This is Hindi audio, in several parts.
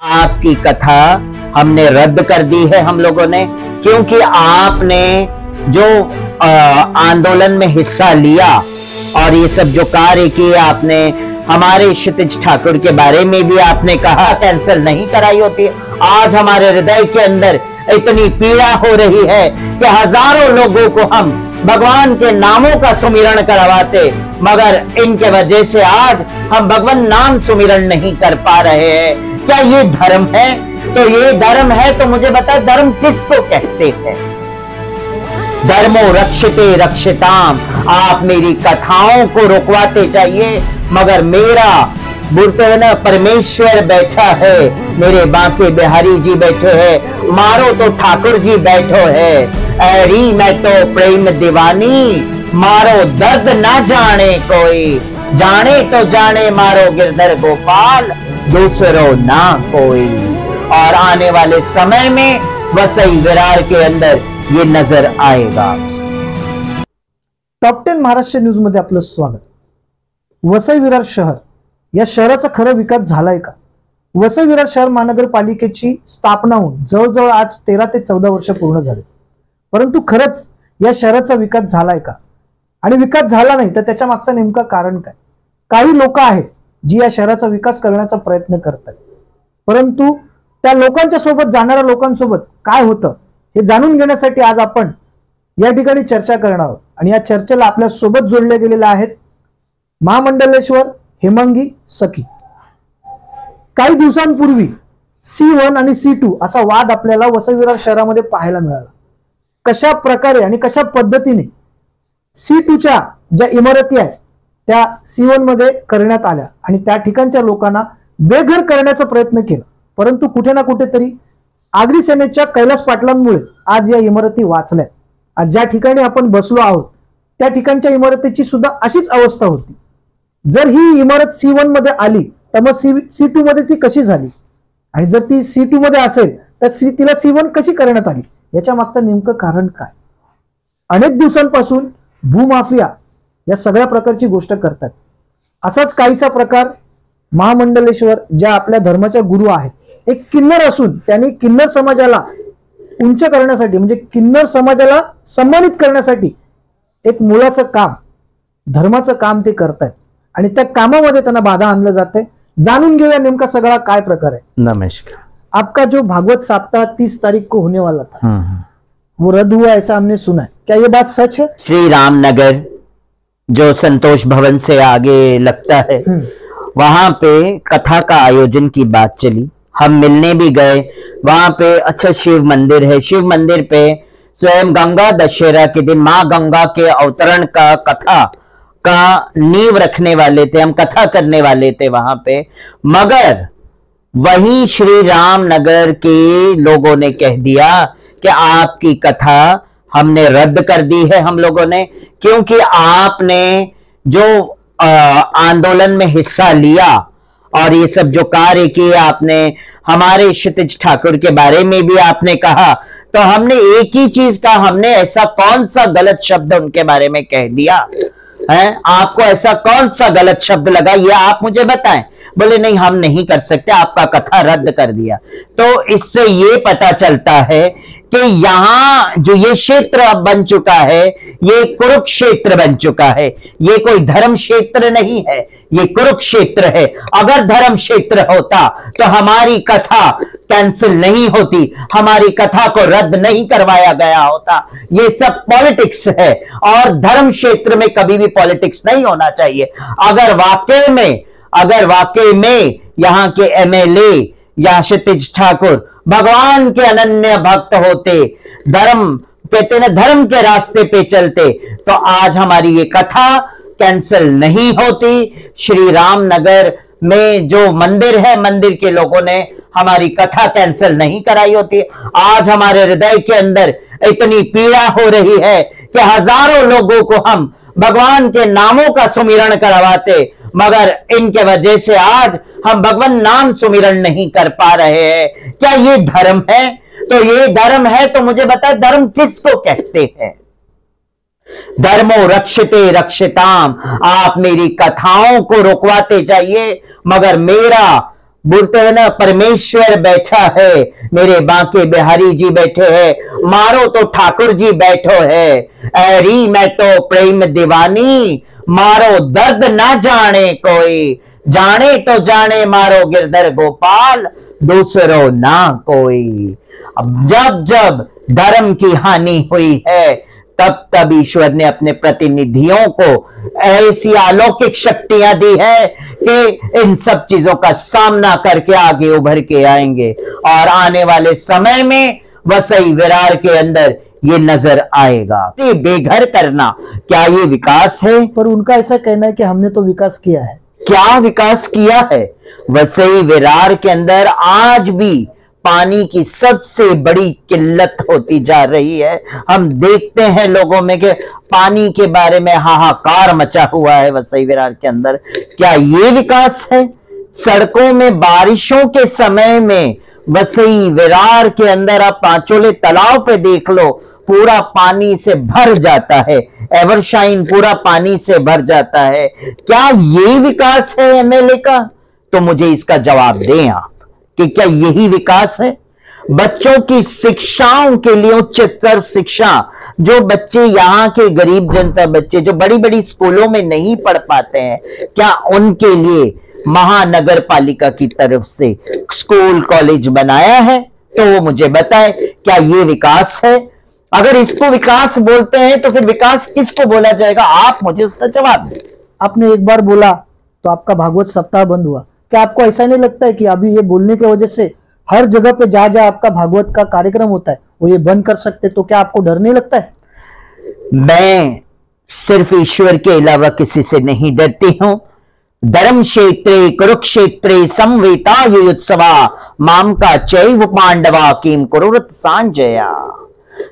आपकी कथा हमने रद्द कर दी है हम लोगों ने, क्योंकि आपने जो आंदोलन में हिस्सा लिया और ये सब जो कार्य किए आपने, हमारे क्षितिज ठाकुर के बारे में भी आपने कहा कैंसिल नहीं कराई होती। आज हमारे हृदय के अंदर इतनी पीड़ा हो रही है कि हजारों लोगों को हम भगवान के नामों का सुमिरन करवाते, मगर इनके वजह से आज हम भगवान नाम सुमिरन नहीं कर पा रहे हैं। क्या ये धर्म है? तो ये धर्म है तो मुझे बता, धर्म किसको कहते हैं? धर्मो रक्षते रक्षिताम। आप मेरी कथाओं को रुकवाते चाहिए, मगर मेरा बोलते ना परमेश्वर बैठा है, मेरे बांके बिहारी जी बैठे हैं, मारो तो ठाकुर जी बैठो है। ऐरी मैं तो प्रेम दीवानी, मारो दर्द ना जाने कोई, जाने तो जाने मारो गिरधर गोपाल, दूसरो ना कोई। और आने वाले समय में वसई विरार के अंदर ये नजर आएगा। टॉप 10 महाराष्ट्र न्यूज मध्ये आपलं स्वागत। वसई विरार शहर या शहराचा खरा विकास झालाय का? वसई विरार शहर महानगरपालिकेची स्थापना होऊन जवळजवळ आज 13 ते 14 वर्ष पूर्ण झाले, परंतु खरंच या शहराचा विकास झालाय का? आणि विकास झाला नाही तर त्याच्या मागचं नेमकं कारण काय? काही लोक आहेत जी या शहराचा विकास करण्याचा प्रयत्न करतात, परंतु त्या लोकांच्या सोबत जाणाऱ्या लोकांसोबत काय होतं हे जाणून घेण्यासाठी आज आपण या ठिकाणी चर्चा करणार आहोत। आणि या चर्चेला आपल्या सोबत जोडले गेलेले आहेत महामंडलेश्वर हेमांगी सखी। काही दिवसांपूर्वी C1 आणि C2 असा वाद आपल्याला वसई विरार शहरामध्ये पाहायला मिळाला। कशा प्रकारे आणि कशा पद्धतीने C2च्या ज्या इमारती आहेत त्या C1 मध्ये करण्यात आल्या आणि त्या ठिकाणच्या लोकांना बेघर करण्याचा प्रयत्न केला, परंतु कुठे ना कुठेतरी आगरी सेनेच्या कैलास पाटलांमुळे आज या इमारती वाचल्यात। आज ज्या ठिकाणी आपण बसलो आहोत त्या ठिकाणच्या इमारतीची सुद्धा अशीच अवस्था होती। जर ही इमारत C1 मध्ये आली तर मग C2 मध्ये ती कशी झाली, आणि जर ती C2 मध्ये असेल तर तिला C1 कशी करण्यात आली, याच्या मागचं नेमकं कारण काय? अनेक दिवसांपासून भूमाफिया या सगळ्या प्रकारची गोष्ट करतात। असाच काहीसा प्रकार महामंडलेश्वर ज्या आपल्या धर्माच्या गुरु आहेत, एक किन्नर असून त्यांनी किन्नर समाजाला उंच करण्यासाठी म्हणजे किन्नर समाजाला सम्मानित करण्यासाठी एक मुलाचं काम, धर्माचं काम ते करतात आणि त्या कामामध्ये त्यांना बाधा आणलं जाते। जाणून घेऊया नेमका सगळा काय प्रकार है। नमस्कार। आपका जो भागवत सप्ताह 30 तारीख को होने वाला था वो रद्द हुआ ऐसा हमने सुना है, क्या ये बात सच है? श्री रामनगर जो संतोष भवन से आगे लगता है वहां पे कथा का आयोजन की बात चली, हम मिलने भी गए वहां पे। अच्छा शिव मंदिर है, शिव मंदिर पे स्वयं गंगा दशहरा के दिन माँ गंगा के अवतरण का कथा का नींव रखने वाले थे, हम कथा करने वाले थे वहां पे, मगर वहीं श्री रामनगर के लोगों ने कह दिया कि आपकी कथा हमने रद्द कर दी है हम लोगों ने, क्योंकि आपने जो आंदोलन में हिस्सा लिया और ये सब जो कार्य किए आपने, हमारे क्षितिज ठाकुर के बारे में भी आपने कहा, तो हमने एक ही चीज कहा, हमने ऐसा कौन सा गलत शब्द उनके बारे में कह दिया है? आपको ऐसा कौन सा गलत शब्द लगा ये आप मुझे बताएं। बोले नहीं हम नहीं कर सकते, आपका कथा रद्द कर दिया। तो इससे ये पता चलता है कि यहाँ जो ये क्षेत्र अब बन चुका है, ये कुरुक्षेत्र बन चुका है। ये कोई धर्म क्षेत्र नहीं है, ये कुरुक्षेत्र है। अगर धर्म क्षेत्र होता तो हमारी कथा कैंसिल नहीं होती, हमारी कथा को रद्द नहीं करवाया गया होता। ये सब पॉलिटिक्स है और धर्म क्षेत्र में कभी भी पॉलिटिक्स नहीं होना चाहिए। अगर वाकई में यहाँ के MLA या क्षितिज ठाकुर भगवान के अनन्य भक्त होते, धर्म कहते ना धर्म के रास्ते पे चलते, तो आज हमारी ये कथा कैंसिल नहीं होती। श्री रामनगर में जो मंदिर है, मंदिर के लोगों ने हमारी कथा कैंसिल नहीं कराई होती। आज हमारे हृदय के अंदर इतनी पीड़ा हो रही है कि हजारों लोगों को हम भगवान के नामों का सुमिरन करवाते, मगर इनके वजह से आज हम भगवान नाम सुमिरन नहीं कर पा रहे हैं। क्या ये धर्म है? तो ये धर्म है तो मुझे बता, धर्म किसको कहते हैं? धर्मो रक्षते रक्षिताम। आप मेरी कथाओं को रुकवाते जाइए, मगर मेरा बोलते हैं ना, परमेश्वर बैठा है, मेरे बांके बिहारी जी बैठे हैं, मारो तो ठाकुर जी बैठो है, ऐरी मैं तो प्रेम दीवानी, मारो दर्द ना जाने कोई, जाने तो जाने मारो गिरधर गोपाल, दूसरो ना कोई। अब जब जब धर्म की हानि हुई है, तब तब ईश्वर ने अपने प्रतिनिधियों को ऐसी अलौकिक शक्तियां दी है कि इन सब चीजों का सामना करके आगे उभर के आएंगे, और आने वाले समय में वसई विरार के अंदर ये नजर आएगा। बेघर करना क्या ये विकास है? पर उनका ऐसा कहना है कि हमने तो विकास किया है। क्या विकास किया है? वसई विरार के अंदर आज भी पानी की सबसे बड़ी किल्लत होती जा रही है। हम देखते हैं लोगों में कि पानी के बारे में हाहाकार मचा हुआ है वसई विरार के अंदर। क्या ये विकास है? सड़कों में बारिशों के समय में वसई विरार के अंदर आप पांचोले तालाब पे देख लो, पूरा पानी से भर जाता है, एवरशाइन पूरा पानी से भर जाता है। क्या ये विकास है एमएलए का? तो मुझे इसका जवाब दें आप कि क्या यही विकास है? बच्चों की शिक्षाओं के लिए उच्चतर शिक्षा, जो बच्चे यहाँ के गरीब जनता बच्चे जो बड़ी बड़ी स्कूलों में नहीं पढ़ पाते हैं, क्या उनके लिए महानगर पालिका की तरफ से स्कूल कॉलेज बनाया है? तो वो मुझे बताए, क्या ये विकास है? अगर इसको विकास बोलते हैं तो फिर विकास किसको बोला जाएगा? आप मुझे उसका जवाब दें। आपने एक बार बोला तो आपका भागवत सप्ताह बंद हुआ। क्या आपको ऐसा नहीं लगता है कि अभी ये बोलने की वजह से हर जगह पे जहां जहां आपका भागवत का कार्यक्रम होता है वो ये बंद कर सकते? तो क्या आपको डर नहीं लगता है? मैं सिर्फ ईश्वर के अलावा किसी से नहीं डरती हूं। धर्म क्षेत्रे कुरुक्षेत्रे समवेता युत्सवा माम का चैव पांडवा किम कुरुरत सांजया।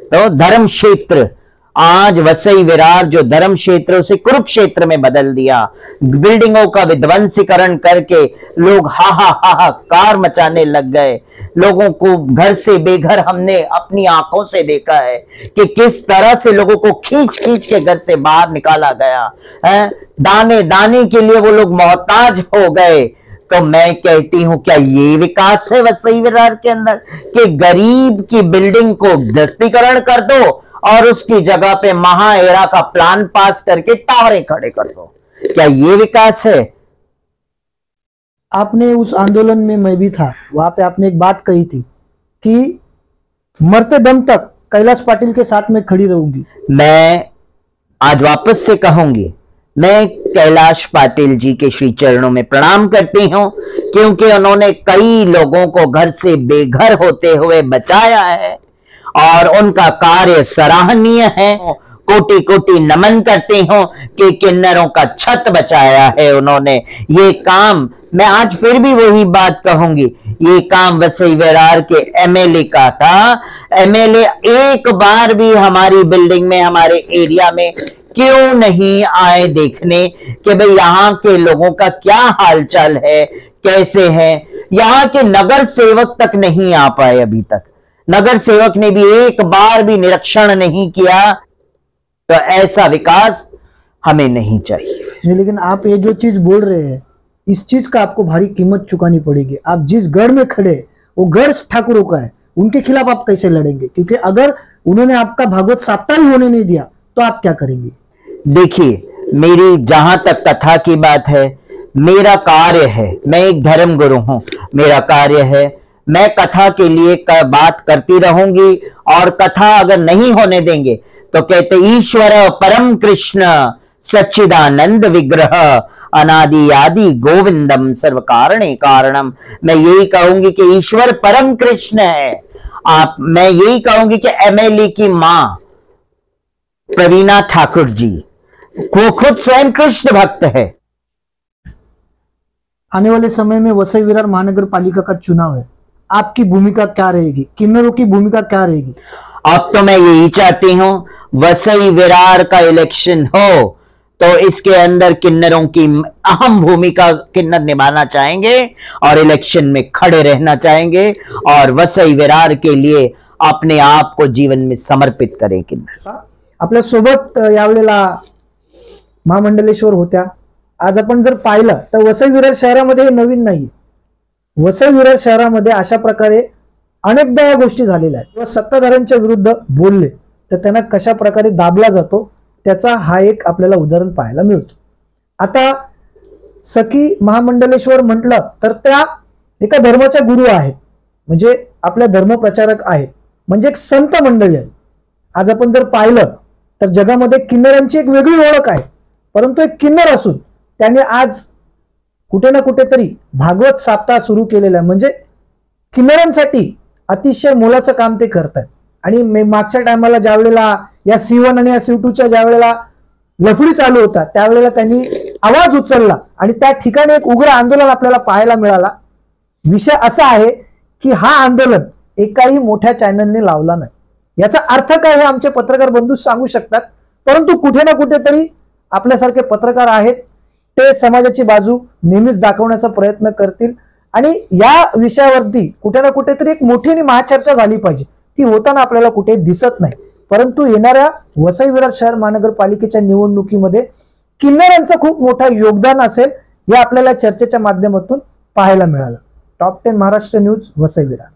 तो धर्म क्षेत्र, आज वसई विरार जो धर्म क्षेत्र उसे कुरुक्षेत्र में बदल दिया। बिल्डिंगों का विध्वंसीकरण करके लोग हाहाकार मचाने लग गए। लोगों को घर से बेघर हमने अपनी आंखों से देखा है कि किस तरह से लोगों को खींच खींच के घर से बाहर निकाला गया है। दाने दाने के लिए वो लोग मोहताज हो गए। तो मैं कहती हूं, क्या ये विकास है वसई विरार के अंदर कि गरीब की बिल्डिंग को दस्तीकरण कर दो और उसकी जगह पे महाएरा का प्लान पास करके टावरे खड़े कर दो? क्या ये विकास है? आपने उस आंदोलन में, मैं भी था वहां पे, आपने एक बात कही थी कि मरते दम तक कैलाश पाटिल के साथ में खड़ी रहूंगी। मैं आज वापस से कहूंगी, मैं कैलाश पाटिल जी के श्री चरणों में प्रणाम करती हूं, क्योंकि उन्होंने कई लोगों को घर से बेघर होते हुए बचाया है और उनका कार्य सराहनीय है। कोटि कोटि नमन करती हूं कि किन्नरों का छत बचाया है उन्होंने। ये काम, मैं आज फिर भी वही बात कहूंगी, ये काम वसई विरार के एमएलए का था। एमएलए एक बार भी हमारी बिल्डिंग में, हमारे एरिया में क्यों नहीं आए देखने कि भाई यहाँ के लोगों का क्या हालचाल है, कैसे है? यहाँ के नगर सेवक तक नहीं आ पाए अभी तक। नगर सेवक ने भी एक बार भी निरीक्षण नहीं किया। तो ऐसा विकास हमें नहीं चाहिए। नहीं, लेकिन आप ये जो चीज बोल रहे हैं, इस चीज का आपको भारी कीमत चुकानी पड़ेगी। आप जिस गढ़ में खड़े, वो गढ़ ठाकुरों का है, उनके खिलाफ आप कैसे लड़ेंगे? क्योंकि अगर उन्होंने आपका भागवत सप्ताह ही होने नहीं दिया तो आप क्या करेंगे? देखिए, मेरी जहां तक कथा की बात है, मेरा कार्य है, मैं एक धर्म गुरु हूं, मेरा कार्य है, मैं कथा के लिए बात करती रहूंगी। और कथा अगर नहीं होने देंगे तो कहते ईश्वर परम कृष्ण सच्चिदानंद विग्रह अनादि आदि गोविंदम सर्व कारणे कारणम। मैं यही कहूंगी कि ईश्वर परम कृष्ण है। मैं यही कहूंगी कि एमएलए की मां प्रवीणा ठाकुर जी वो खुद स्वयं कृष्ण भक्त है। आने वाले समय में वसई विरार महानगर पालिका का चुनाव है, आपकी भूमिका क्या रहेगी? किन्नरों की भूमिका क्या रहेगी? अब तो मैं यही चाहती हूं, वसई विरार का इलेक्शन हो तो इसके अंदर किन्नरों की अहम भूमिका किन्नर निभाना चाहेंगे और इलेक्शन में खड़े रहना चाहेंगे और वसई विरार के लिए अपने आप को जीवन में समर्पित करें किन्नर। आपल्या सोबत यावेळेला महामंडलेश्वर होत्या। आज आपण जर पाहिलं तर वसई विरार शहरामध्ये हे नवीन नाहीये, वसई विरार शहरामध्ये अशा प्रकारे अनेकदा या गोष्टी झालेल्या आहेत व सत्ताधाऱ्यांच्या विरुद्ध बोलले तर त्यांना कशा प्रकारे दाबला जातो त्याचा हा एक आपल्याला उदाहरण पाहायला मिळतो। आता सखी महामंडलेश्वर म्हटलं तर त्या एका धर्माच्या गुरु आहेत, म्हणजे आपल्या धर्मप्रचारक आहेत, म्हणजे एक संत मंडळी आहे। आज आपण जर पाहिलं तर जगामध्ये किन्नरांची एक वेगळी ओळख आहे, परंतु एक किन्नर असून त्याने आज कुठे ना कुठेतरी भागवत सप्ताह सुरू केलेला आहे, म्हणजे किन्नरांसाठी अतिशय मोलाचं काम ते करतात। आणि मागच्या टायमाला ज्यावेळेला या C1 आणि या C2च्या ज्यावेळेला लफडी चालू होता त्यावेळेला त्यांनी आवाज उचलला आणि त्या ठिकाणी एक उग्र आंदोलन आपल्याला पाहायला मिळाला। विषय असा आहे की हा आंदोलन एकाही मोठ्या चॅनलने लावला नाही। याचा अर्थ काय हे आमचे पत्रकार बंधू सांगू शकतात, परंतु कुठे ना कुठेतरी आपल्यासारखे पत्रकार आहेत ते समाजाची बाजू नेहमीच दाखवण्याचा प्रयत्न करतील आणि या विषयावरती कुठे ना कुठेतरी एक मोठी महाचर्चा झाली पाहिजे, ती होताना आपल्याला कुठे दिसत नाही। परंतु येणाऱ्या वसई विरार शहर महानगरपालिकेच्या निवडणुकीमध्ये किन्नरांचं खूप मोठं योगदान असेल हे आपल्याला चर्चेच्या माध्यमातून पाहायला मिळालं। Top 10 Maharashtra news, Vasai Virar.